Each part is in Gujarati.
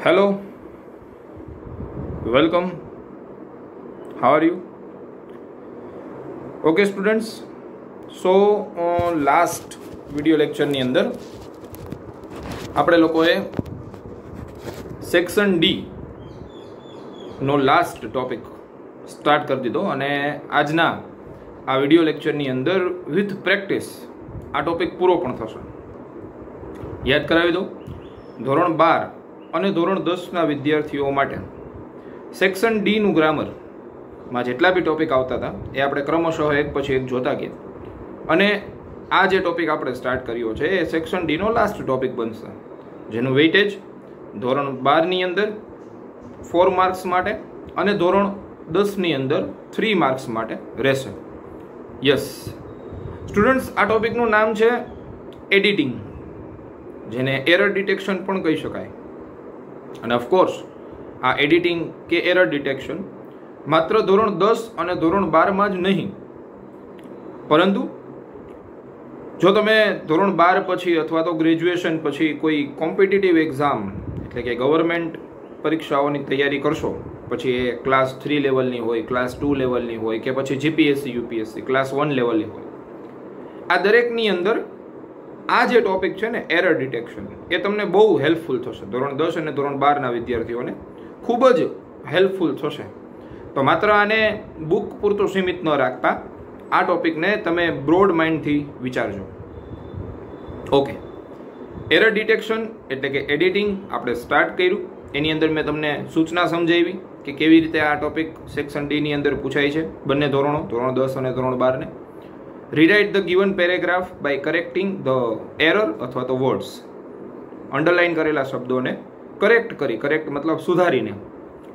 Hello, welcome. How are you? Okay, students. So, last video lecture ની અંદર આપણે લોકોએ સેક્શન ડી નો લાસ્ટ ટોપિક સ્ટાર્ટ કરી દીધો અને આજના આ વિડિયો લેક્ચરની અંદર વિથ પ્રેક્ટિસ આ ટોપિક પૂરો પણ થશે. યાદ કરાવી દો, ધોરણ 12 અને ધોરણ 10ના વિદ્યાર્થીઓ માટે સેક્શન ડી નું ગ્રામરમાં જેટલા બી ટોપિક આવતા હતા એ આપણે ક્રમશઃ એક પછી એક જોતા ગયા અને આ જે ટોપિક આપણે સ્ટાર્ટ કર્યો છે એ સેક્શન ડી નો લાસ્ટ ટોપિક બનશે, જેનું વેઇટેજ ધોરણ 12 ની અંદર 4 માર્ક્સ માટે અને ધોરણ 10 ની અંદર 3 માર્ક્સ માટે રહેશે. યસ સ્ટુડન્ટ્સ, આ ટોપિકનું નામ છે એડિટિંગ, જેને એરર ડિટેક્શન પણ કહી શકાય. અને ઓફકોર્સ આ એડિટિંગ કે એરર ડિટેક્શન માત્ર ધોરણ 10 અને ધોરણ 12માં જ નહીં, પરંતુ જો તમે ધોરણ 12 પછી અથવા તો ગ્રેજ્યુએશન પછી કોઈ કોમ્પિટિટિવ એક્ઝામ એટલે કે ગવર્મેન્ટ પરીક્ષાઓની તૈયારી કરશો, પછી એ ક્લાસ 3 લેવલની હોય, ક્લાસ 2 લેવલની હોય કે પછી જીપીએસસી યુપીએસસી ક્લાસ 1 લેવલની હોય, આ દરેકની અંદર આ જે ટોપિક છે ને એરર ડિટેક્શન, એ તમને બહુ હેલ્પફુલ થશે. ધોરણ 10 અને ધોરણ 12ના વિદ્યાર્થીઓને ખૂબ જ હેલ્પફુલ થશે. તો માત્ર આને બુક પૂરતું સીમિત ન રાખતા આ ટોપિકને તમે બ્રોડ માઇન્ડથી વિચારજો. ઓકે, એરર ડિટેક્શન એટલે કે એડિટિંગ આપણે સ્ટાર્ટ કર્યું. એની અંદર મેં તમને સૂચના સમજાવી કે કેવી રીતે આ ટોપિક સેક્શન ડી ની અંદર પૂછાય છે, બંને ધોરણો, ધોરણ 10 અને ધોરણ 12 ને. Rewrite the given paragraph by correcting the error અથવા તો words. અંડરલાઇન કરેલા શબ્દોને કરેક્ટ કરી, કરેક્ટ મતલબ સુધારીને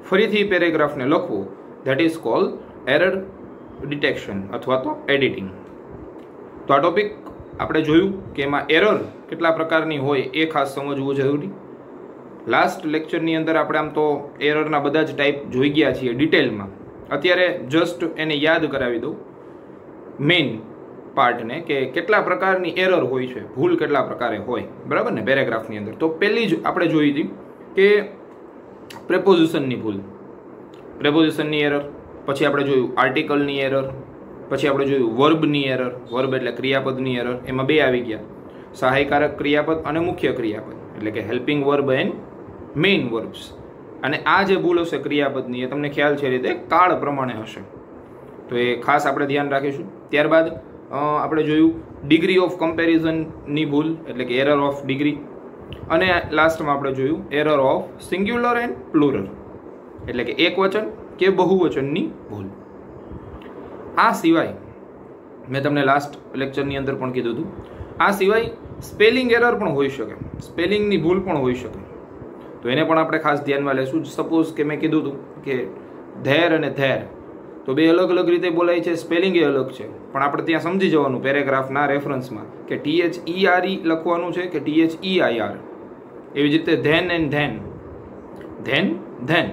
ફરીથી પેરેગ્રાફને લખવું, that is called error detection અથવા તો એડિટિંગ. તો આ ટોપિક આપણે જોયું કે એમાં એરર કેટલા પ્રકારની હોય એ ખાસ સમજવું જરૂરી. લાસ્ટ લેક્ચરની અંદર આપણે આમ તો એરરના બધા જ ટાઈપ જોઈ ગયા છીએ ડિટેલમાં. અત્યારે જસ્ટ એને યાદ કરાવી દઉં મેઇન પાર્ટને કે કેટલા પ્રકારની એરર હોય છે, ભૂલ કેટલા પ્રકારે હોય, બરાબર ને, પેરેગ્રાફની અંદર. તો પહેલી જ આપણે જોઈ હતી કે પ્રેપોઝિશનની ભૂલ, પ્રેપોઝિશનની એરર. પછી આપણે જોયું આર્ટિકલની એરર, પછી આપણે જોયું વર્બની એરર, વર્બ એટલે ક્રિયાપદની એરર. એમાં બે આવી ગયા, સહાયકારક ક્રિયાપદ અને મુખ્ય ક્રિયાપદ એટલે કે helping verb and main verbs. અને આ જે ભૂલ હશે ક્રિયાપદની એ તમને ખ્યાલ છે રીતે કાળ પ્રમાણે હશે, તો એ ખાસ આપણે ધ્યાન રાખીશું. ત્યારબાદ આપણે જોયું ડિગ્રી ઓફ કમ્પેરિઝનની ભૂલ એટલે કે એરર ઓફ ડિગ્રી. અને લાસ્ટમાં આપણે જોયું error of singular and plural એટલે કે એક વચન કે બહુવચનની ભૂલ. આ સિવાય મેં તમને લાસ્ટ લેક્ચરની અંદર પણ કીધું હતું, આ સિવાય સ્પેલિંગ એરર પણ હોઈ શકે, સ્પેલિંગની ભૂલ પણ હોઈ શકે. તો એને પણ આપણે ખાસ ધ્યાનમાં લેશું. સપોઝ કે મેં કીધું હતું કે ધેર અને ધેર, તો બે અલગ અલગ રીતે બોલાય છે, સ્પેલિંગ એ અલગ છે, પણ આપણે ત્યાં સમજી જવાનું પેરેગ્રાફના રેફરન્સમાં કે THERE લખવાનું છે કે THEIR. એવી જ રીતે than and then, than than,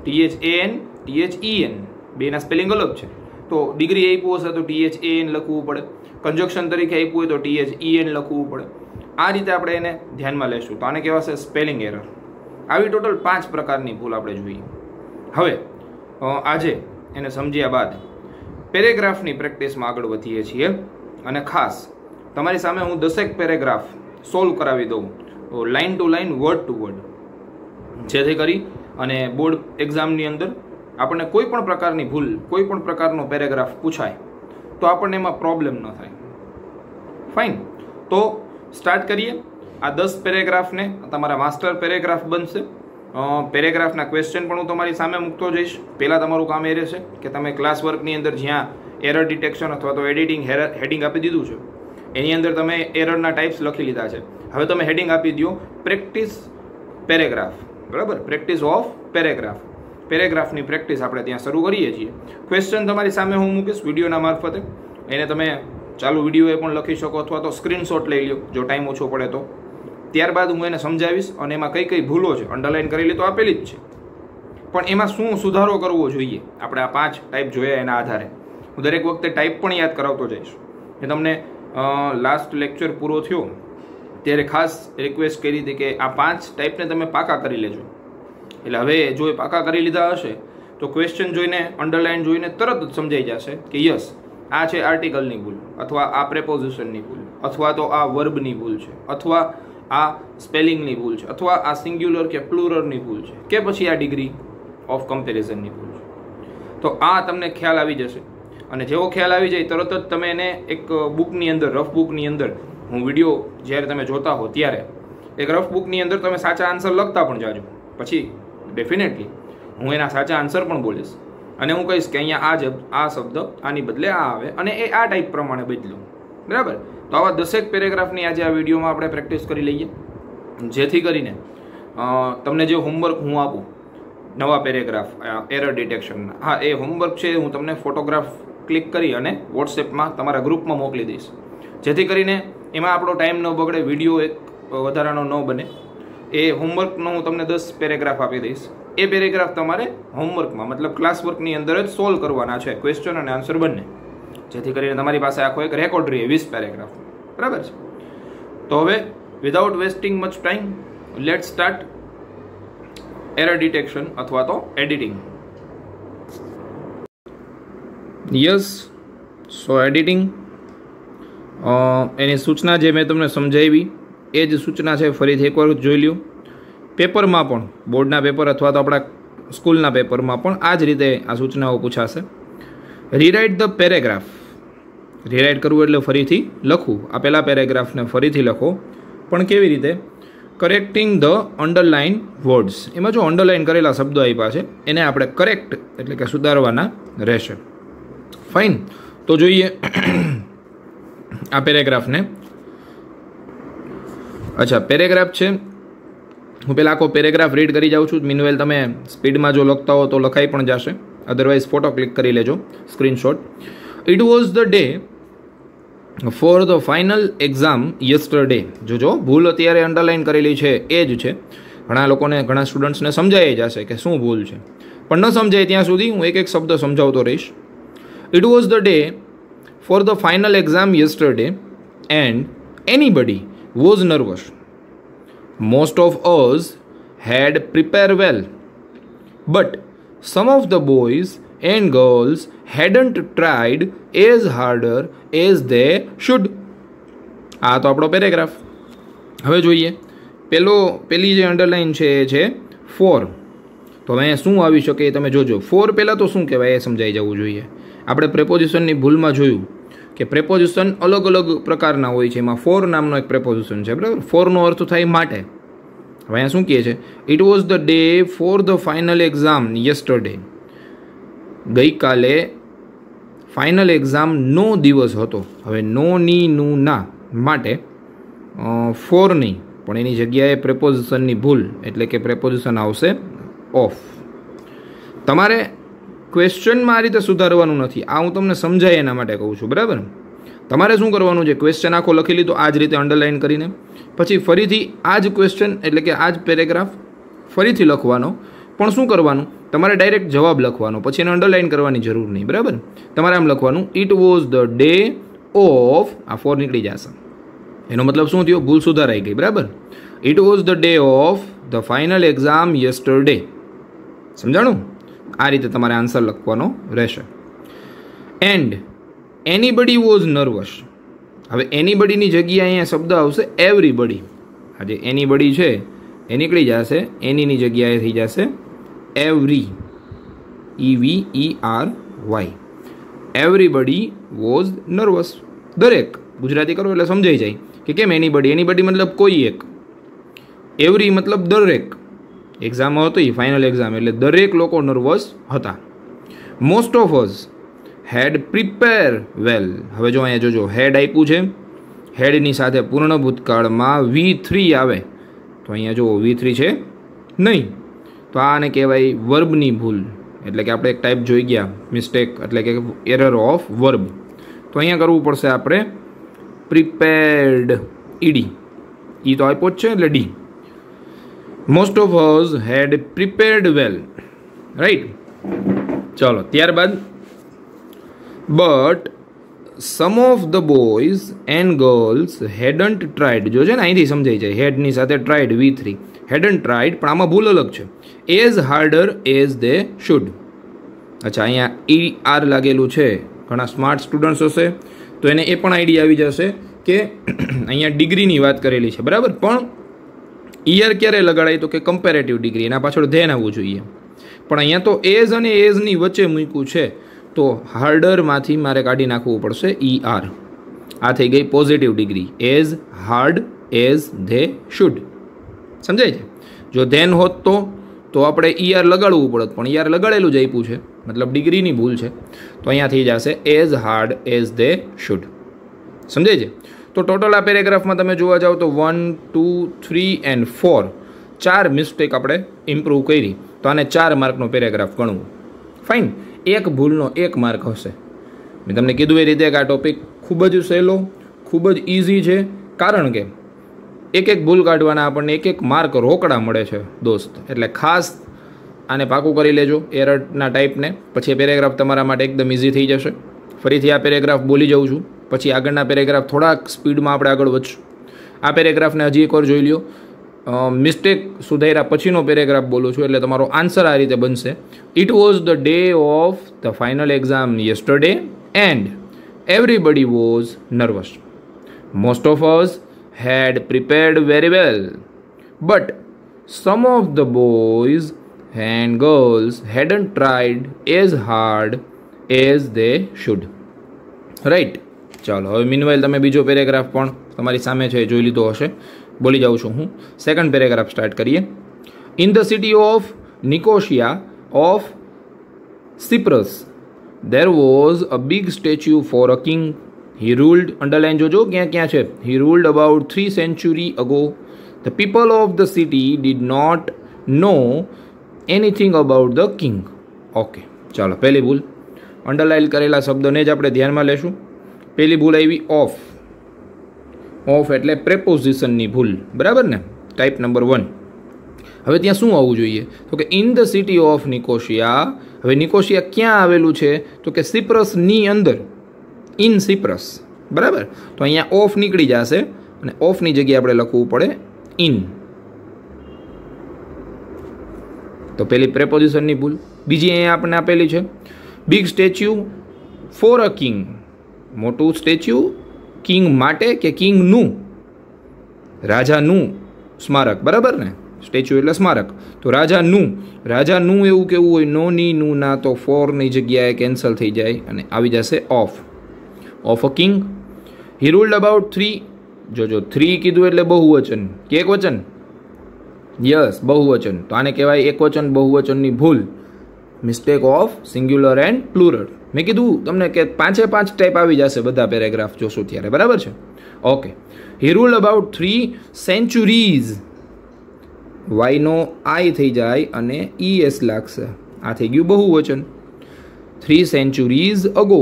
THAN THEN, બેના સ્પેલિંગ અલગ છે. તો ડિગ્રી આપ્યું હશે તો THAN લખવું પડે, કન્જક્શન તરીકે આપ્યું હોય તો THEN લખવું પડે. આ રીતે આપણે એને ધ્યાનમાં લેશું. તો આને કહેવાશે સ્પેલિંગ એરર. આવી ટોટલ 5 પ્રકારની ભૂલ આપણે જોઈએ. હવે આજે એને સમજ્યા બાદ પેરેગ્રાફની પ્રેક્ટિસમાં આગળ વધીએ છીએ અને ખાસ તમારી સામે હું 10 પેરેગ્રાફ સોલ્વ કરાવી દઉં, line to line, word to word, જેથી કરી અને બોર્ડ એક્ઝામની અંદર આપણને કોઈ પણ પ્રકારની ભૂલ, કોઈ પણ પ્રકારનો પેરેગ્રાફ પૂછાય તો આપણને એમાં પ્રોબ્લેમ ન થાય. ફાઇન, તો સ્ટાર્ટ કરીએ. આ 10 પેરેગ્રાફને તમારા માસ્ટર પેરેગ્રાફ બનશે. પેરેગ્રાફના ક્વેશ્ચન પણ હું તમારી સામે મૂકતો જઈશ. પહેલાં તમારું કામ એ રહેશે કે તમે ક્લાસ વર્કની અંદર જ્યાં એરર ડિટેક્શન અથવા તો એડિટિંગ હેડિંગ આપી દીધું છે એની અંદર તમે એરરના ટાઈપ્સ લખી લીધા છે. હવે તમે હેડિંગ આપી દો પ્રેક્ટિસ પેરેગ્રાફ, બરાબર, પ્રેક્ટિસ ઓફ પેરેગ્રાફ. પેરેગ્રાફની પ્રેક્ટિસ આપણે ત્યાં શરૂ કરીએ છીએ. ક્વેશ્ચન તમારી સામે હું મૂકીશ વિડીયોના મારફતે, એને તમે ચાલુ વિડીયોએ પણ લખી શકો અથવા તો સ્ક્રીનશોટ લઈ લો જો ટાઈમ ઓછો પડે તો. ત્યારબાદ હું એને સમજાવીશ અને એમાં કઈ કઈ ભૂલો છે અંડરલાઇન કરેલી તો આપેલી જ છે, પણ એમાં શું સુધારો કરવો જોઈએ આપણે આ 5 ટાઈપ જોયા એના આધારે હું દરેક વખતે ટાઈપ પણ યાદ કરાવતો જઈશ. એ તમને લાસ્ટ લેક્ચર પૂરો થયો ત્યારે ખાસ રિક્વેસ્ટ કરી હતી કે આ 5 ટાઈપને તમે પાકા કરી લેજો. એટલે હવે જો એ પાકા કરી લીધા હશે તો ક્વેશ્ચન જોઈને અંડરલાઇન જોઈને તરત જ સમજાઈ જશે કે યસ આ છે આર્ટિકલની ભૂલ, અથવા આ પ્રેપોઝિશનની ભૂલ, અથવા તો આ વર્બની ભૂલ છે, અથવા આ સ્પેલિંગની ભૂલ છે, અથવા આ સિંગ્યુલર કે પ્લુરલની ભૂલ છે, કે પછી આ ડિગ્રી ઓફ કમ્પેરિઝનની ભૂલ છે. તો આ તમને ખ્યાલ આવી જશે. અને જેવો ખ્યાલ આવી જાય તરત જ તમે એને એક બુકની અંદર, રફ બુકની અંદર, હું વિડીયો જ્યારે તમે જોતા હો ત્યારે એક રફ બુકની અંદર તમે સાચા આન્સર લખતા પણ જાજો. પછી ડેફિનેટલી હું એના સાચા આન્સર પણ બોલીશ અને હું કહીશ કે અહીંયા આ શબ્દ આની બદલે આ આવે અને એ આ ટાઈપ પ્રમાણે બદલું. બરાબર? તો આવા 10 પેરેગ્રાફની આજે આ વિડીયોમાં આપણે પ્રેક્ટિસ કરી લઈએ, જેથી કરીને તમને જે હોમવર્ક હું આપું નવા પેરેગ્રાફ એરર ડિટેક્શનના, હા એ હોમવર્ક છે હું તમને ફોટોગ્રાફ ક્લિક કરી અને વોટ્સએપમાં તમારા ગ્રુપમાં મોકલી દઈશ, જેથી કરીને એમાં આપણો ટાઈમ ન બગડે, વિડીયો એક વધારાનો ન બને. એ હોમવર્કનો હું તમને 10 પેરેગ્રાફ આપી દઈશ. એ પેરેગ્રાફ તમારે હોમવર્કમાં મતલબ ક્લાસ વર્કની અંદર જ સોલ્વ કરવાના છે, ક્વેશ્ચન અને આન્સર બંને, જેથી કરીને તમારી પાસે આખો એક રેકોર્ડ રહે 20 પેરેગ્રાફ. બરાબર છે? તો હવે without wasting much time late start error detection અથવા તો એડિટિંગ. યસ, સો એડિટિંગ એની સૂચના જે મેં તમને સમજાવી એ જ સૂચના છે, ફરીથી એકવાર જોઈ લ્યો. પેપરમાં પણ, બોર્ડના પેપર અથવા તો આપણા સ્કૂલના પેપરમાં પણ આ જ રીતે આ સૂચનાઓ પૂછાશે. Rewrite the paragraph. રીરાઇટ કરવું એટલે ફરીથી લખવું. આપેલા પેરેગ્રાફને ફરીથી લખો, પણ કેવી રીતે? Correcting the underline words. એમાં જો અંડરલાઇન કરેલા શબ્દો આપ્યા છે એને આપણે કરેક્ટ એટલે કે સુધારવાના રહેશે. ફાઇન. તો જોઈએ આ પેરેગ્રાફને. અચ્છા, પેરેગ્રાફ છે. હું પહેલાં આખો પેરેગ્રાફ રીડ કરી જાઉં છું. મીનવેલ તમે સ્પીડમાં જો લખતા હો તો લખાઈ પણ જશે, અધરવાઇઝ ફોટો ક્લિક કરી લેજો, screenshot. It was the day for the final exam yesterday. જો ભૂલ અત્યારે અંડરલાઇન કરેલી છે એ જ છે. ઘણા લોકોને, ઘણા સ્ટુડન્ટ્સને સમજાઈ જશે કે શું ભૂલ છે, પણ ન સમજાય ત્યાં સુધી હું એક એક શબ્દ સમજાવતો રહીશ. It was the day for the final exam yesterday and anybody was nervous. Most of us had prepared well, but some of the boys and girls hadn't tried as harder as they should. આ તો આપણો પેરેગ્રાફ. હવે જોઈએ પેલી જે અંડરલાઇન છે એ છે ફોર. તો હવે શું આવી શકે એ તમે જોજો. ફોર પહેલાં તો શું કહેવાય એ સમજાઈ જવું જોઈએ. આપણે પ્રેપોઝિશનની ભૂલમાં જોયું કે પ્રેપોઝિશન અલગ અલગ પ્રકારના હોય છે. એમાં ફોર નામનો એક પ્રેપોઝિશન છે. બરાબર? ફોરનો અર્થ થાય માટે. હવે અહીંયા શું કહે છે? It was the day for the final exam yesterday. ગઈકાલે ફાઇનલ એક્ઝામનો દિવસ હતો. હવે નો ની નું ના માટે ફોર નહીં, પણ એની જગ્યાએ પ્રેપોઝિશનની ભૂલ એટલે કે પ્રેપોઝિશન આવશે ઓફ. તમારે ક્વેશ્ચનમાં આ રીતે સુધારવાનું નથી. આ હું તમને સમજાય એના માટે કહું છું. બરાબર? તમારે શું કરવાનું છે? ક્વેશ્ચન આખો લખી લીધો આ જ રીતે અંડરલાઇન કરીને, પછી ફરીથી આ જ ક્વેશ્ચન એટલે કે આ જ પેરેગ્રાફ ફરીથી લખવાનો. પણ શું કરવાનું? તમારે ડાયરેક્ટ જવાબ લખવાનો, પછી એને અંડરલાઇન કરવાની જરૂર નહીં. બરાબર? તમારે આમ લખવાનું, it was the day of, આ ફોર નીકળી જશે. એનો મતલબ શું થયો? ભૂલ સુધારાઈ ગઈ. બરાબર? It was the day of the final exam yesterday. સમજાણું? આ રીતે તમારે આન્સર લખવાનો રહેશે. And anybody was nervous. હવે એનીબડીની જગ્યાએ અહીંયા શબ્દ આવશે એવરીબડી. આ જે એનીબડી છે એ નીકળી જશે, એનીની જગ્યાએ થઈ જશે every, EVERY. Everybody was nervous. દરેક, ગુજરાતી કરો એટલે સમજાઈ જાય કે કેમ એનીબડી. એનીબડી મતલબ કોઈ એક, એવરી મતલબ દરેક. એક્ઝામ હતી ફાઇનલ એક્ઝામ એટલે દરેક લોકો નર્વસ હતા. Most of us had prepare well. હવે જો અહીંયા જોજો, હેડ આપ્યું છે, હેડની સાથે પૂર્ણ ભૂતકાળમાં V3 આવે તો અહીંયા જો V3 છે નહીં, તો આને કહેવાય વર્બની ભૂલ. એટલે કે આપણે એક ટાઈપ જોઈ ગયા મિસ્ટેક, એટલે કે એરર ઓફ વર્બ. તો અહીંયા કરવું પડશે આપણે પ્રિપેર્ડ, ED. E તો આપ્યો જ છે એટલે D. Most of us had prepared well. Right? ચાલો, ત્યારબાદ but some of the boys and girls hadn't tried. જો છે ને અહીંથી સમજાઈ જાય, હેડની સાથે ટ્રાઇડ V3, હેડન્ટ ટ્રાઈડ, પણ આમાં ભૂલ અલગ છે. As harder as they should. અચ્છા, અહીંયા ER લાગેલું છે. ઘણા સ્માર્ટ સ્ટુડન્ટ્સ હશે તો એને એ પણ આઈડિયા આવી જશે કે અહીંયા ડિગ્રીની વાત કરેલી છે, બરાબર. પણ ER ક્યારે લગાડાય તો કે કમ્પેરેટિવ ડિગ્રી, એના પાછળ ધ્યાન આવવું જોઈએ. પણ અહીંયા તો એઝ અને એઝની વચ્ચે મૂક્યું છે, તો હાર્ડરમાંથી મારે કાઢી નાખવું પડશે ER. આ થઈ ગઈ positive degree. As hard as they should. સમજાય છે? જો ધેન હોત તો આપણે ER લગાડવું પડત, પણ ER લગાડેલું જ આપ્યું છે, મતલબ ડિગ્રીની ભૂલ છે. તો અહીંયા થઈ જશે as hard as they should. સમજાય છે? તો ટોટલ આ પેરેગ્રાફમાં તમે જોવા જાઓ તો 1, 2, 3 એન્ડ 4 4 મિસ્ટેક આપણે ઇમ્પ્રૂવ કરી. તો આને 4 માર્કનો પેરેગ્રાફ ગણવું. ફાઇન. એક ભૂલનો 1 માર્ક હશે. મેં તમને કીધું એ રીતે કે આ ટોપિક ખૂબ જ સહેલો, ખૂબ જ ઇઝી છે, કારણ કે એક ભૂલ કાઢવાના આપણને એક માર્ક રોકડા મળે છે દોસ્ત. એટલે ખાસ આને પાકું કરી લેજો એરરના ટાઈપને. પછી પેરેગ્રાફ તમારા માટે એકદમ ઇઝી થઈ જશે. ફરીથી આ પેરેગ્રાફ બોલી જાઉં છું, પછી આગળના પેરેગ્રાફ થોડાક સ્પીડમાં આપણે આગળ વધશું. આ પેરેગ્રાફને હજી એકવાર જોઈ લ્યો. મિસ્ટેક સુધાર્યા પછીનો પેરેગ્રાફ બોલું છું, એટલે તમારો આન્સર આ રીતે બનશે. It was the day of the final exam yesterday and everybody was nervous. Most of us had prepared very well, but some of the boys and girls hadn't tried as hard as they should. Right? ચાલો, હવે મીનવાઇલ તમે બીજો પેરેગ્રાફ પણ તમારી સામે છે જોઈ લીધો હશે. બોલી જાઉં છું હું. સેકન્ડ પેરેગ્રાફ સ્ટાર્ટ કરીએ. In the city of Nicosia of Cyprus there was a big statue for a king. He ruled, underline જોજો ક્યાં ક્યાં છે. He ruled about 3 centuries ago. The people of the city did not know anything about the king. Okay, ચાલો પહેલી ભૂલ. અંડરલાઇન કરેલા શબ્દને જ આપણે ધ્યાનમાં લેશું. પહેલી ભૂલ આવી ઓફ. ઓફ એટલે પ્રેપોઝિશનની ભૂલ, બરાબર ને? Type number 1. હવે ત્યાં શું આવવું જોઈએ? તો કે ઇન ધ સિટી ઓફ નિકોશિયા. હવે નિકોશિયા ક્યાં આવેલું છે? તો કે સિપ્રસની અંદર. ઇન સિપ્રસ, બરાબર. તો અહીંયા ઓફ નીકળી જશે અને ઓફની જગ્યાએ આપણે લખવું પડે ઇન. તો પેલી પ્રેપોઝિશનની ભૂલ. બીજી અહીંયા આપણને આપેલી છે big statue for a king. મોટું સ્ટેચ્યુ કિંગ માટે કે કિંગનું? રાજાનું સ્મારક, બરાબર ને? સ્ટેચ્યુ એટલે સ્મારક. તો રાજાનું એવું કેવું હોય? નોની નું ના, તો ફોરની જગ્યાએ કેન્સલ થઈ જાય અને આવી જશે of. Of a king. He ruled about 3. જોજો 3 કીધું એટલે બહુવચન કે એકવચન? યસ, બહુવચન. તો આને કહેવાય એકવચન બહુવચનની ભૂલ. Mistake of singular and plural. મેં કીધું તમને કે 5 ટાઈપ આવી જશે બધા પેરેગ્રાફ જોશો ત્યારે, બરાબર છે? Okay. He ruled about 3 centuries. વાયનો આઈ થઈ જાય અને ES લાગશે. આ થઈ ગયું બહુવચન. 3 centuries ago.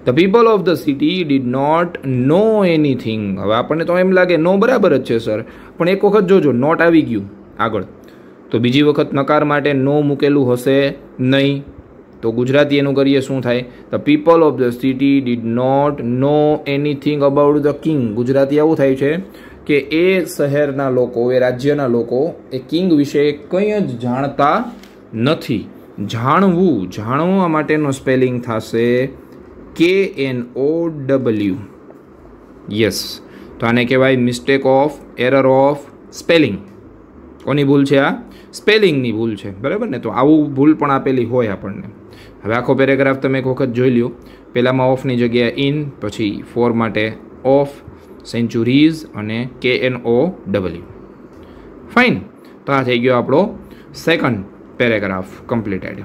The people of the city did not know anything. હવે આપણને તો એમ લાગે નો બરાબર જ છે સર, પણ એક વખત જોજો નોટ આવી ગયું આગળ, તો બીજી વખત નકાર માટે નો મૂકેલું હશે નહીં. તો ગુજરાતી એનું કરીએ શું થાય? The people of the city did not know anything about the king. Gujarati આવું થાય છે કે એ શહેરના લોકો, એ રાજ્યના લોકો એ કિંગ વિશે કંઈ જ જાણતા નથી. જાણવા માટેનો સ્પેલિંગ થશે KNOW. યસ. તો આને કહેવાય mistake of, error of spelling. કોની ભૂલ છે? આ સ્પેલિંગની ભૂલ છે, બરાબર ને? તો આવું ભૂલ પણ આપેલી હોય આપણને. હવે આખો પેરેગ્રાફ તમે એક વખત જોઈ લ્યો. પહેલામાં ઓફની જગ્યાએ ઇન, પછી 4 માટે ઓફ, સેન્ચુરીઝ અને KNOW. ફાઇન. તો આ થઈ ગયો આપણો સેકન્ડ પેરેગ્રાફ કમ્પ્લીટેડ.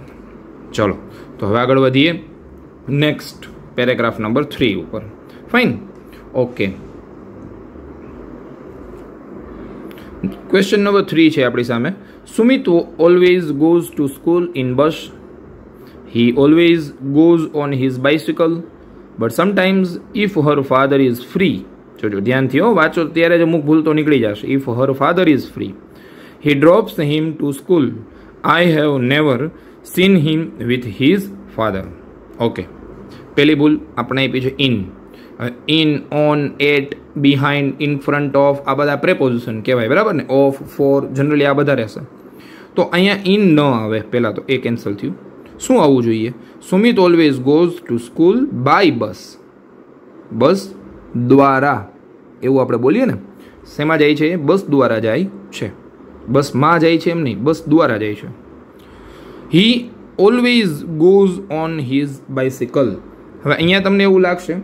ચલો, તો હવે આગળ વધીએ નેક્સ્ટ પેરેગ્રાફ નંબર 3 ઉપર. ફાઇન. ઓકે. ક્વેશ્ચન નંબર 3 છે આપણી સામે. Sumit always goes to school in bus. He always goes on his bicycle, but sometimes if her father is free. જોજો ધ્યાનથી વાંચો ત્યારે જ અમુક ભૂલ તો નીકળી જશે. If her father is free, he drops him to school. I have never seen him with his father. Okay, પહેલી ભૂલ આપણે આપી છે in. In, on, at, behind, in front of, આ બધા પ્રેપોઝિશન કહેવાય, બરાબર ને. ઓફ, ફોર, જનરલી આ બધા રહેશે. તો અહીંયા ઇન ન આવે, પહેલાં તો એ કેન્સલ થયું. શું આવવું જોઈએ? Sumit always goes to school by bus. Bus દ્વારા એવું આપણે બોલીએ ને. શેમાં જાય છે? બસ દ્વારા જાય છે. બસમાં જાય છે એમ નહીં, બસ દ્વારા જાય છે. He always goes on his bicycle. હવે અહીંયા તમને એવું લાગશે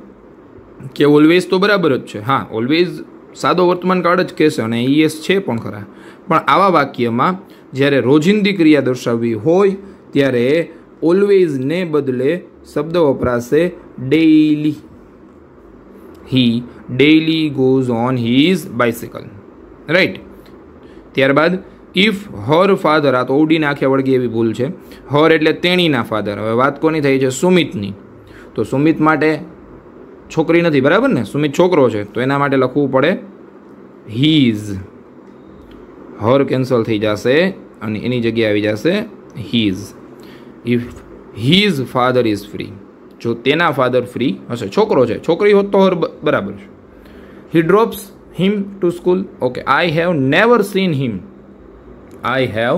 કે ઓલવેઝ તો બરાબર જ છે. હા, ઓલવેઝ સાદો વર્તમાન કાળ જ કહેશે અને ઈએસ છે પણ ખરા. પણ આવા વાક્યમાં જ્યારે રોજિંદી ક્રિયા દર્શાવવી હોય ત્યારે ઓલવેઝને બદલે શબ્દ વપરાશે daily. He daily goes on his bicycle, right. ત્યારબાદ ઇફ હર ફાધર, આ તો ઓડીને આંખે વળગી એવી ભૂલ છે. હર એટલે તેણીના ફાધર. હવે વાત કોની થઈ છે? સુમિતની. તો સુમિત માટે છોકરી નથી, બરાબર ને. સુમિત છોકરો છે તો એના માટે લખવું પડે હીઝ. હર કેન્સલ થઈ જશે અને એની જગ્યાએ આવી જશે his. If his father is free, જો તેના ફાધર ફ્રી હશે. છોકરો છે, છોકરી હોત તો હર બરાબર છે. He drops him to school. Okay, I have never seen him. I have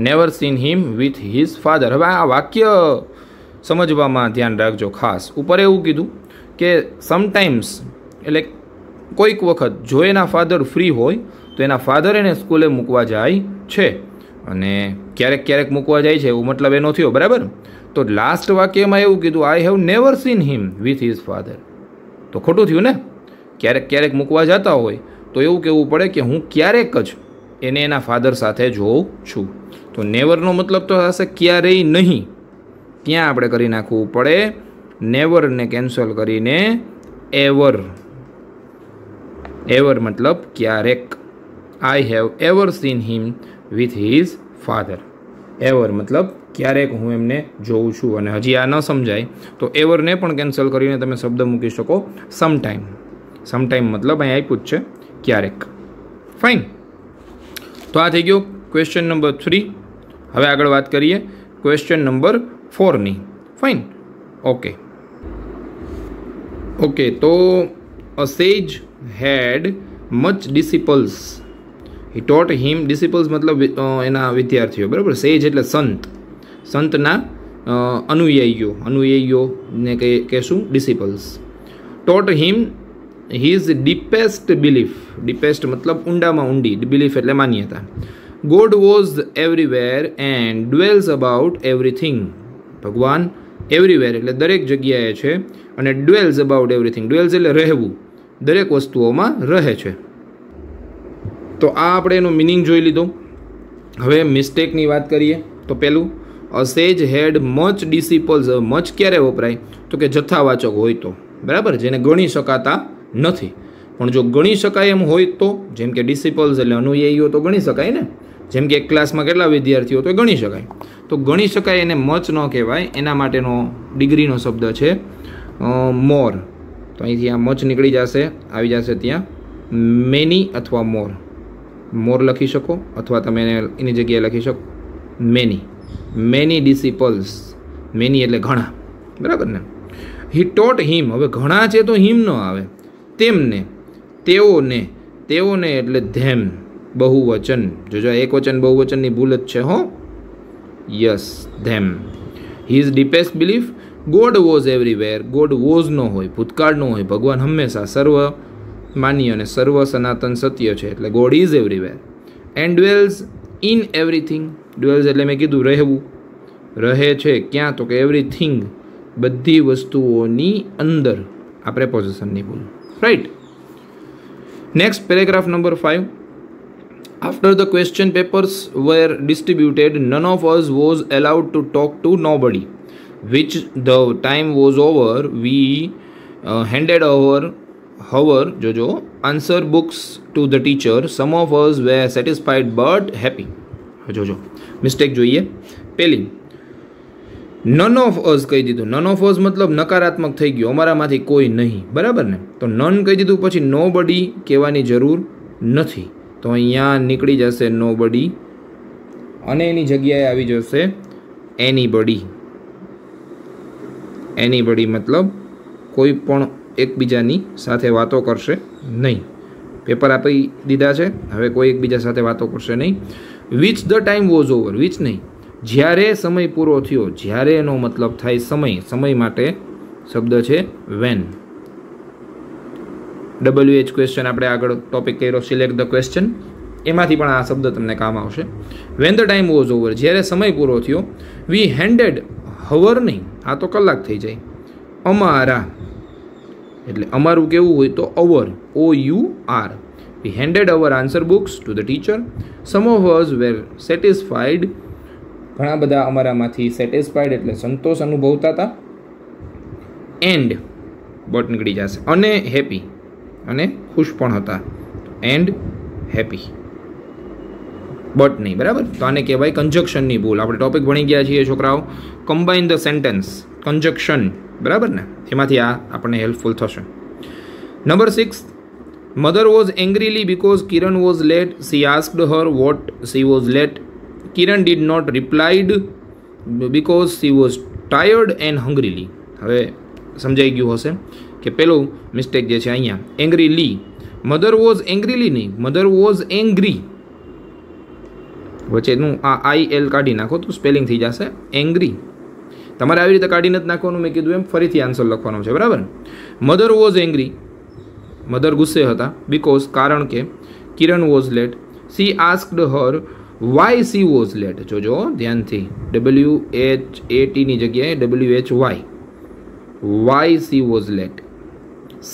never seen him with his father. હવે આ વાક્ય સમજવામાં ધ્યાન રાખજો ખાસ. ઉપર એવું કીધું કે સમટાઈમ્સ એટલે કોઈક વખત જો એના ફાધર ફ્રી હોય તો એના ફાધર એને સ્કૂલે મૂકવા જાય છે, અને ક્યારેક ક્યારેક મૂકવા જાય છે એવું મતલબ એનો થયો, બરાબર. તો લાસ્ટ વાક્યમાં એવું કીધું આઈ have never seen him with his father, તો ખોટું થયું ને. ક્યારેક ક્યારેક મૂકવા જતા હોય તો એવું કહેવું પડે કે હું ક્યારેક જ એને એના ફાધર સાથે જોઉં છું. તો નેવરનો મતલબ તો થશે ક્યારેય નહીં. ત્યાં આપણે કરી નાખવું પડે નેવરને કેન્સલ કરીને એવર. એવર મતલબ ક્યારેક. I have ever scene him with his father. Ever મતલબ ક્યારેક હું એમને જોઉં છું. અને હજી આ ન સમજાય તો એવરને પણ કેન્સલ કરીને તમે શબ્દ મૂકી શકો સમટાઈમ. સમટાઈમ મતલબ અહીં આપ્યું જ છે ક્યારેક. ફાઇન. તો આ થઈ ગયો ક્વેશ્ચન નંબર 3. હવે આગળ વાત કરીએ ક્વેશ્ચન નંબર 4ની. ફાઇન. ઓકે ઓકે તો અ સેજ હેડ મચ ડિસિપલ્સ. હી ટોટ હિમ. ડિસિપલ્સ મતલબ એના વિદ્યાર્થીઓ, બરાબર. સેજ એટલે સંત. સંતના અનુયાયીઓ. અનુયાયીઓને કહેશું disciples. Taught him his deepest belief. Deepest મતલબ ઊંડામાં ઊંડી. બિલીફ એટલે માન્યતા. God was everywhere and dwells about everything. ભગવાન એવરીવેર એટલે દરેક જગ્યાએ છે, અને ડ્વેલ્સ અબાઉટ એવરીથિંગ. ડ્વેલ્સ એટલે રહેવું, દરેક વસ્તુઓમાં રહે છે. તો આ આપણે એનો મિનિંગ જોઈ લીધો. હવે મિસ્ટેકની વાત કરીએ તો પહેલું અ સેજ હેડ મચ ડિસિપલ્સ. મચ ક્યારે વપરાય? તો કે જથ્થાવાચક હોય તો, બરાબર, જેને ગણી શકાતા નથી. પણ જો ગણી શકાય એમ હોય તો, જેમ કે ડિસિપલ્સ એટલે અનુયાયીઓ તો ગણી શકાય ને. જેમ કે એક ક્લાસમાં કેટલા વિદ્યાર્થીઓ તો ગણી શકાય. તો ગણી શકાય એને મચ ન કહેવાય. એના માટેનો ડિગ્રીનો શબ્દ છે મોર. તો અહીંથી આ મચ નીકળી જશે, આવી જશે ત્યાં મેની અથવા મોર. મોર લખી શકો અથવા તમે એની જગ્યાએ લખી શકો મેની. મેની ડિસિપલ્સ. મેની એટલે ઘણા, બરાબર ને. હી ટોટ હિમ. હવે ઘણા છે તો હિમ ન આવે. તેમને, તેઓને. તેઓને એટલે ધેમ, બહુવચન. જોજો એક વચન બહુવચનની ભૂલ જ છે હો. Yes, them. His deepest belief. God was everywhere. God was નો હોય, ભૂતકાળ નો હોય. ભગવાન હંમેશા સર્વ માન્ય અને સર્વ સનાતન સત્ય છે, એટલે God is everywhere. And dwells in everything. Dwells એટલે મેં કીધું રહેવું. રહે છે ક્યાં? તો કે એવરીથિંગ, બધી વસ્તુઓની અંદર. આ પ્રેપોઝિશનની ભૂલ, right. Next paragraph number 5. After the question papers were distributed, none of us was allowed to talk to nobody. Which the time was over, we handed our answer books to the teacher. Some of us were satisfied but happy. જોજો મિસ્ટેક જોઈએ. પહેલી નન ઓફ અસ કહી દીધું. નન ઓફ અસ મતલબ નકારાત્મક થઈ ગયો, અમારામાંથી કોઈ નહીં, બરાબર ને. તો નન કહી દીધું પછી નો બડી કહેવાની જરૂર નથી. તો અહીંયા નીકળી જશે નો બડી અને એની જગ્યાએ આવી જશે એનીબડી. એનીબડી મતલબ કોઈ પણ એકબીજાની સાથે વાતો કરશે નહીં. પેપર આપી દીધા છે, હવે કોઈ એકબીજા સાથે વાતો કરશે નહીં. Which the time was over, which નહીં, જ્યારે સમય પૂરો થયો. જ્યારે એનો મતલબ થાય સમય. સમય માટે શબ્દ છે વેન. WH ક્વેશ્ચન આપણે આગળ ટોપિક કર્યો સિલેક્ટ ધ ક્વેશ્ચન, એમાંથી પણ આ શબ્દ તમને કામ આવશે. When the time was over, જ્યારે સમય પૂરો થયો. વી હેન્ડેડ, હવર નહીં, આ તો કલાક થઈ જાય. અમારા એટલે અમારું કેવું હોય તો our, OUR. We handed our answer books to the teacher. Some of us were satisfied, ઘણા બધા અમારામાંથી સેટિસ્ફાઈડ એટલે સંતોષ અનુભવતા હતા. એન્ડ બટ નીકળી જશે. અને હેપી, અને ખુશ પણ હતા. એન્ડ હેપી, બટ નહીં. બરાબર, તો આને કહેવાય કંજક્શનની ભૂલ. આપણે ટોપિક ભણી ગયા છીએ છોકરાઓ, કમ્બાઇન ધ સેન્ટેન્સ, કંજક્શન. બરાબર ને, એમાંથી આ આપણને હેલ્પફુલ થશે. Number 6, mother was angrily because Kiran was late. She asked her what she was late. Kiran did not replied because she was tired and hungrily. હવે સમજાઈ ગયું હશે કે પેલું મિસ્ટેક જે છે અહીંયા એંગ્રીલી, મધર વોઝ એંગ્રીલી નહીં, મધર વોઝ એંગ્રી. વચ્ચેનું આ IL કાઢી નાખો તો સ્પેલિંગ થઈ જશે એંગ્રી. તમારે આવી રીતે કાઢીને જ નાખવાનું, મેં કીધું એમ ફરીથી આન્સર લખવાનો છે. બરાબર, મધર વોઝ એંગ્રી, મધર ગુસ્સે હતા. બીકોઝ, કારણ કે. Kiran was late. She asked her why she was late. જોજો ધ્યાનથી, WHAT ની જગ્યાએ WHY, why she was late.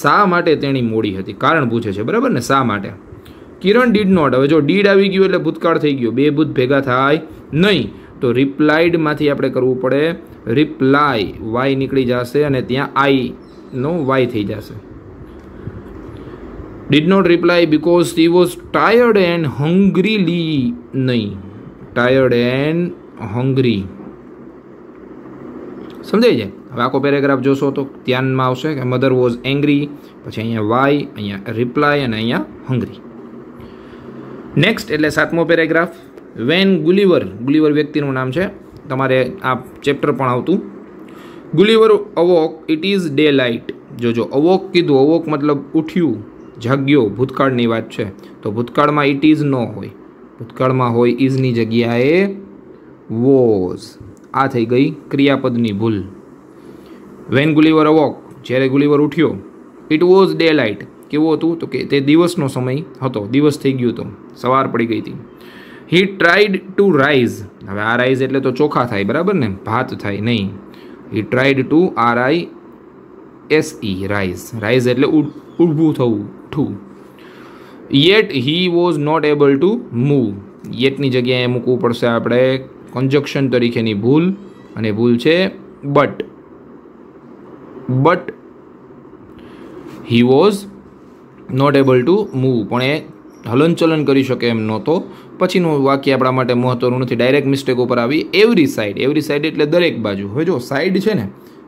શા માટે તેણી મોડી હતી, કારણ પૂછે છે. બરાબર ને, શા માટે. કિરણ ડીડ નોટ, હવે જો ડીડ આવી ગયું એટલે ભૂતકાળ થઈ ગયો, બે ભૂત ભેગા થાય નહીં, તો રિપ્લાઇડમાંથી આપણે કરવું પડે રિપ્લાય. વાય નીકળી જશે અને ત્યાં આઈ નો વાય થઈ જશે. Did not reply because she was tired and hungrily નહીં, ટાયર્ડ એન્ડ હંગ્રી. સમજાય છે? હવે આખો પેરેગ્રાફ જોશો તો ધ્યાનમાં આવશે કે મધર વોઝ એંગ્રી, પછી અહીંયા વાય, અહીંયા રિપ્લાય અને અહીંયા હંગ્રી. નેક્સ્ટ એટલે 7મો પેરેગ્રાફ. વેન ગુલિવર, ગુલિવર વ્યક્તિનું નામ છે, તમારે આ ચેપ્ટર પણ આવતું. ગુલિવર અવોક ઇટ ઇઝ ડે લાઇટ. જોજો અવોક કીધું, અવોક મતલબ ઉઠ્યું, જાગ્યો, ભૂતકાળની વાત છે. તો ભૂતકાળમાં ઇટ ઇઝ ન હોય, ભૂતકાળમાં હોય ઇઝની જગ્યાએ વોઝ. આ થઈ ગઈ ક્રિયાપદની ભૂલ. વેન ગુલિવર અવોક, જ્યારે ગુલિવર ઉઠ્યો. ઇટ વોઝ ડે લાઇટ, કેવું હતું તો કે તે દિવસનો સમય હતો, દિવસ થઈ ગયું હતો, સવાર પડી ગઈ હતી. હી ટ્રાઈડ ટુ રાઇઝ, હવે આ રાઇઝ એટલે તો ચોખા થાય. બરાબર ને, ભાત થાય નહીં. He tried to RISE, rise. Rise એટલે ઊભું થવું, ઉઠવું. Yet he was not able to move. યેટની જગ્યાએ મૂકવું પડશે આપણે કંજક્શન તરીકેની ભૂલ, અને ભૂલ છે but. But he was not able to move, પણ એ હલનચલન કરી શકે એમ નહોતો. પછીનું વાક્ય આપણા માટે મહત્વનું નથી, ડાયરેક્ટ મિસ્ટેક ઉપર આવી. એવરી સાઈડ, એવરી સાઈડ એટલે દરેક બાજુ. હવે જો સાઈડ છે ને,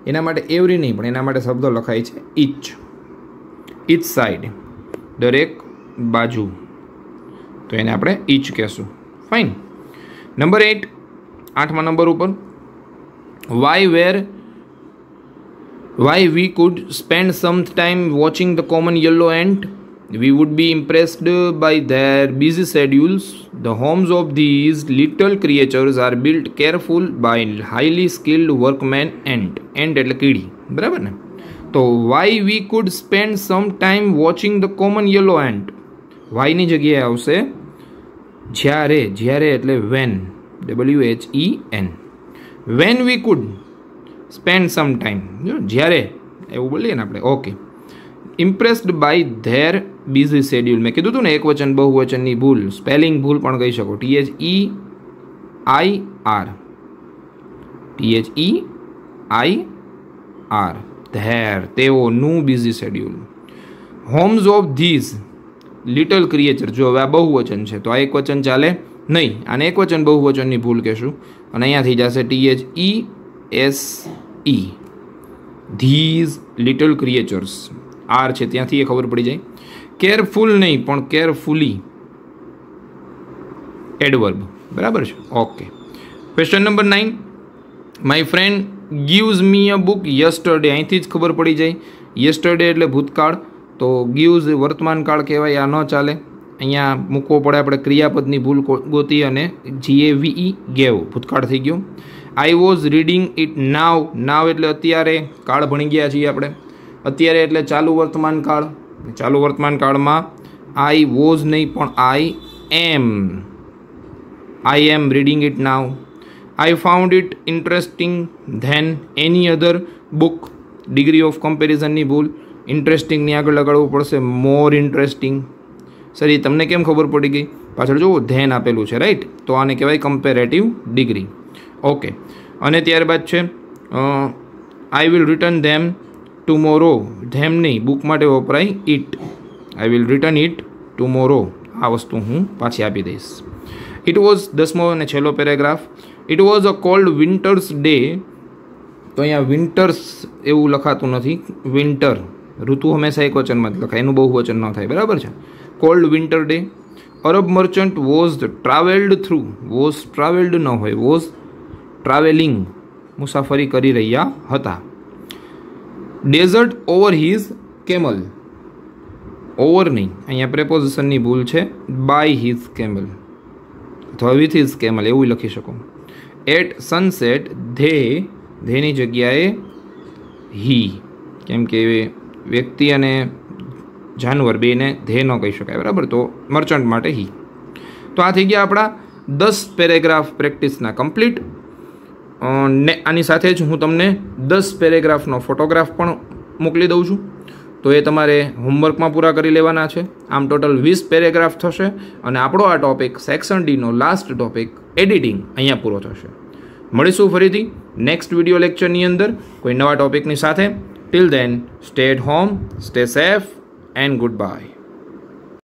એના માટે એવરી નહીં, પણ એના માટે શબ્દ લખાય છે ઈચ. ઈચ સાઈડ, દરેક બાજુ, તો એને આપણે ઈચ કહેશું. ફાઇન. નંબર 8, 8મા નંબર ઉપર. Why we could spend some time watching the common yellow ant. We would be impressed by their busy schedules. The homes of these little creatures are built careful by highly skilled workmen ant. Ant એટલે કીડી. બરાબર ને? તો why we could spend some time watching the common yellow ant. why ની જગ્યાએ આવશે જ્યારે. જ્યારે એટલે when, WHEN. when we could spend some time, જ્યારે એવું બોલીએ ને આપણે. Okay. Impressed by their busy schedule. મેં કીધું હતું ને એકવચન બહુવચનની ભૂલ, સ્પેલિંગ ભૂલ પણ કહી શકો. THEIR, THEIR, ધેર, તેઓનું busy schedule. Homes of these little creature. જો હવે આ બહુવચન છે તો આ એકવચન ચાલે નહીં, આને એકવચન બહુવચનની ભૂલ કહેશું, અને અહીંયા થઈ જશે THESE, these little creatures. Are છે ત્યાંથી એ ખબર પડી જાય. કેરફુલ નહીં પણ કેરફુલી, એડવર્બ. બરાબર છે? Okay. Question number 9. My friend gives me a book yesterday. અહીંથી જ ખબર પડી જાય યસ્ટરડે એટલે ભૂતકાળ, તો ગીવ્સ વર્તમાન કાળ કહેવાય, આ ન ચાલે. અહીંયા મૂકવો પડે આપણે ક્રિયાપદની ભૂલ ગોતી અને GAVE ગેવ ભૂતકાળ થઈ ગયો. I was reading it now, now એટલે અત્યારે, કાળ ભણી ગયા છીએ આપણે. અત્યારે એટલે ચાલુ વર્તમાન કાળ, ચાલુ વર્તમાન કાળમાં આઈ વોઝ નહીં પણ I am reading it now. I found it interesting than any other book, degree of કમ્પેરિઝનની ભૂલ, ઇન્ટરેસ્ટિંગની આગળ લગાડવું પડશે મોર ઇન્ટરેસ્ટિંગ. સર એ તમને કેમ ખબર પડી ગઈ? પાછળ જુઓ ધેન આપેલું છે, રાઈટ, તો આને કહેવાય કમ્પેરેટિવ ડિગ્રી. ઓકે, અને ત્યારબાદ છે I will return them tomorrow, them નહીં, બુક માટે વપરાય it, I will return it tomorrow, આ વસ્તુ હું પાછી આપી દઈશ. ઇટ વોઝ 10મો અને છેલ્લો paragraph. It was a cold winters day, તો અહીંયા વિન્ટર્સ એવું લખાતું નથી, વિન્ટર, ઋતુ હંમેશા એક વચનમાં જ લખાય, એનું બહુ વચન ન થાય, બરાબર છે. Cold winter day. Arab merchant was travelled through, was travelled ન હોય, વોઝ ટ્રાવેલિંગ, મુસાફરી કરી રહ્યા હતા. Desert over his camel, over નહીં, અહીંયા પ્રેપોઝિશનની ભૂલ છે, બાય હિઝ કેમલ અથવા વિથ હિઝ કેમલ એવું લખી શકો. એટ સનસેટ, ધેની જગ્યાએ હી, કેમ કે વ્યક્તિ અને જાનવર બેને ધે ન કહી શકાય, બરાબર, તો મર્ચન્ટ માટે હી. તો આ થઈ ગયા આપણા 10 પેરેગ્રાફ પ્રેક્ટિસના કમ્પ્લીટ. ને આની સાથે જ હું તમને 10 પેરેગ્રાફનો ફોટોગ્રાફ પણ મોકલી દઉં છું, તો એ તમારે હોમવર્કમાં પૂરા કરી લેવાના છે. આમ ટોટલ 20 પેરેગ્રાફ થશે અને આપણો આ ટોપિક સેક્શન ડીનો લાસ્ટ ટોપિક એડિટિંગ અહીંયા પૂરો થશે. મળીશું ફરીથી નેક્સ્ટ વિડીયો લેક્ચરની અંદર કોઈ નવા ટોપિકની સાથે. Till then, stay at home, stay safe and good bye.